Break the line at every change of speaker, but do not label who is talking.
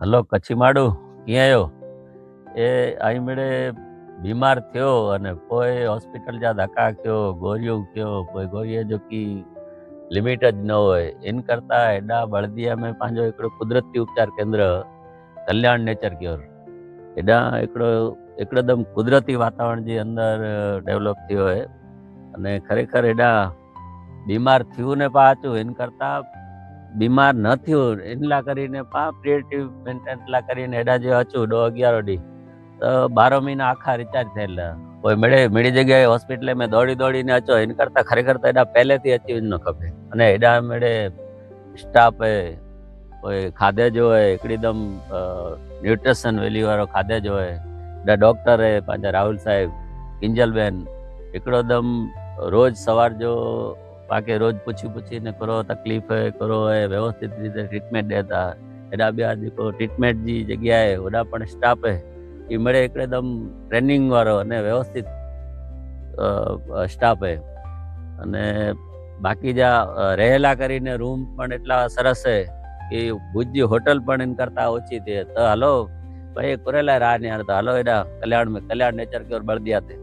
Hello Kutchi માડું ક્યાં આવ્યો એ અહીં મેળે બીમાર થયો અને કોઈ હોસ્પિટલ જા ધક્કા કયો ગોળીઓ કયો કોઈ ગોળીએ जो की लिमिट ज न होय इन करता एडा बळदिया में पंहिंजो हिकिड़ो कुदरती उपचार केंद्र कल्याण नेचर क्योर एडा हिकिड़ो कुदरती वातावरण जे अंदर डेवलप थियो है અને ખરેખર એડા બીમાર થયું ને પાછું એન કરતા બીમાર ન થયું એટલા કરીને પ્રિવેન્ટિવ મેન્ટેનન્સ કરીને એડા જે હતું 11 ડી તો 12 મહિના આખા રિચાર્જ થયેલા કોઈ મેળી જગ્યાએ હોસ્પિટલે મેં દોડીને અચો એન કરતા ખરેખર તો એડા પહેલેથી અચી ન ખપે અને એડા મેળે સ્ટાફ કોઈ ખાધે जो है हिकिड़ीदम न्यूट्रिशन वेल्यू वारो खाधे जो है एडा डॉक्टर है पंहिंजा राहुल साहिब किंजलबेन हिकिड़ो दम रोज सवार जो बाकी रोज पूछी ने करो तकलीफ है करो है व्यवस्थित रीते ट्रीटमेंट देता एडा बया जेको ट्रीटमेंट जी जगह है ओडा पण स्टाफ है ये मळे एकदम ट्रेनिंग वारो अने व्यवस्थित स्टाफ है अने बाकी जा रहेला करीने रूम पण एटला सरस है कि भुज होटल पण इन करता ओછી थी तो हलो भाई कुरेला राह ने तो हलो एडा कल्याण नेचर की ओर बढ़ दिया थे।